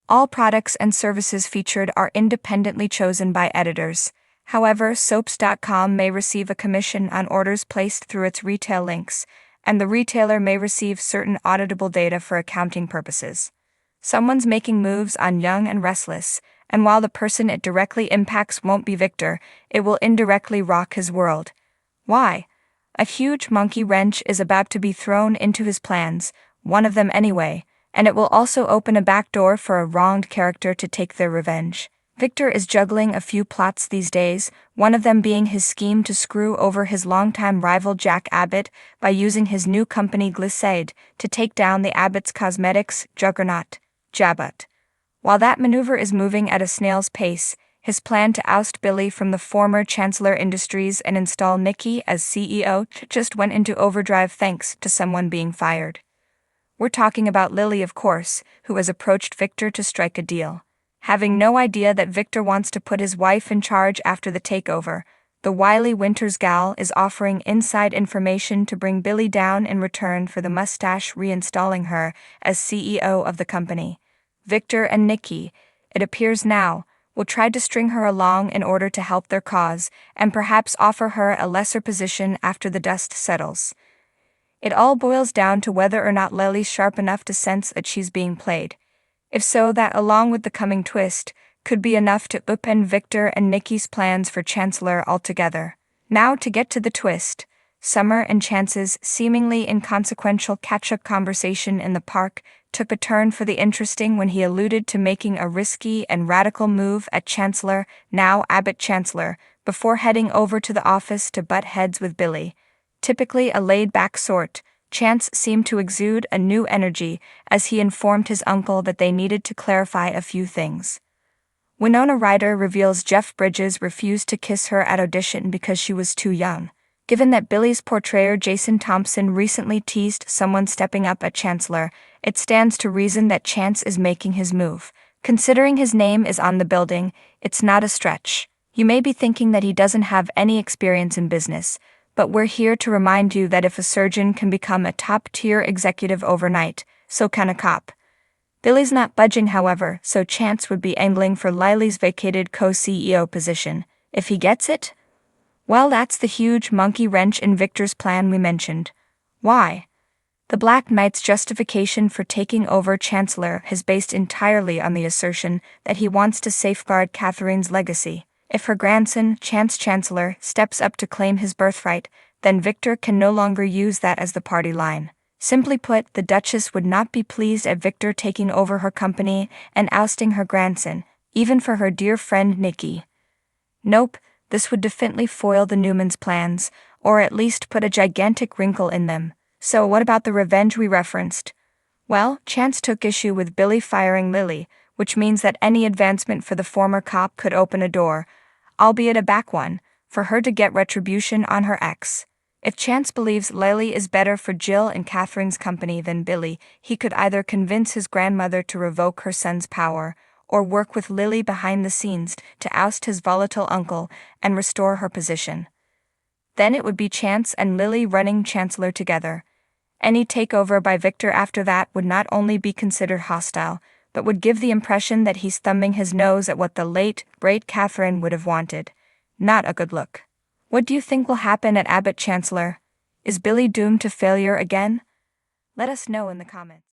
All products and services featured are independently chosen by editors. However, soaps.com may receive a commission on orders placed through its retail links, and the retailer may receive certain auditable data for accounting purposes. Someone's making moves on Young and Restless, and while the person it directly impacts won't be Victor, it will indirectly rock his world. Why? A huge monkey wrench is about to be thrown into his plans, one of them anyway, and it will also open a back door for a wronged character to take their revenge. Victor is juggling a few plots these days, one of them being his scheme to screw over his longtime rival Jack Abbott by using his new company Glissade to take down the Abbott's cosmetics juggernaut, Jabot. While that maneuver is moving at a snail's pace, his plan to oust Billy from the former Chancellor Industries and install Nikki as CEO just went into overdrive thanks to someone being fired. We're talking about Lily, of course, who has approached Victor to strike a deal. Having no idea that Victor wants to put his wife in charge after the takeover, the wily Winters gal is offering inside information to bring Billy down in return for the mustache reinstalling her as CEO of the company. Victor and Nikki, it appears now, will try to string her along in order to help their cause, and perhaps offer her a lesser position after the dust settles. It all boils down to whether or not Lily's sharp enough to sense that she's being played. If so, that, along with the coming twist, could be enough to upend Victor and Nikki's plans for Chancellor altogether. Now to get to the twist. Summer and Chance's seemingly inconsequential catch-up conversation in the park took a turn for the interesting when he alluded to making a risky and radical move at Chancellor, now Abbott Chancellor, before heading over to the office to butt heads with Billy. Typically a laid-back sort, Chance seemed to exude a new energy as he informed his uncle that they needed to clarify a few things. Winona Ryder reveals Jeff Bridges refused to kiss her at audition because she was too young. Given that Billy's portrayer Jason Thompson recently teased someone stepping up at Chancellor, it stands to reason that Chance is making his move. Considering his name is on the building, it's not a stretch. You may be thinking that he doesn't have any experience in business, but we're here to remind you that if a surgeon can become a top-tier executive overnight, so can a cop. Billy's not budging, however, so Chance would be angling for Lily's vacated co-CEO position. If he gets it? Well, that's the huge monkey wrench in Victor's plan we mentioned. Why? The Black Knight's justification for taking over Chancellor is based entirely on the assertion that he wants to safeguard Catherine's legacy. If her grandson, Chance Chancellor, steps up to claim his birthright, then Victor can no longer use that as the party line. Simply put, the Duchess would not be pleased at Victor taking over her company and ousting her grandson, even for her dear friend Nikki. Nope, this would definitely foil the Newmans' plans, or at least put a gigantic wrinkle in them. So what about the revenge we referenced? Well, Chance took issue with Billy firing Lily, which means that any advancement for the former cop could open a door, albeit a back one, for her to get retribution on her ex. If Chance believes Lily is better for Jill and Catherine's company than Billy, he could either convince his grandmother to revoke her son's power, or work with Lily behind the scenes to oust his volatile uncle and restore her position. Then it would be Chance and Lily running Chancellor together. Any takeover by Victor after that would not only be considered hostile, but would give the impression that he's thumbing his nose at what the late, great Catherine would have wanted. Not a good look. What do you think will happen at Abbott Chancellor? Is Billy doomed to failure again? Let us know in the comments.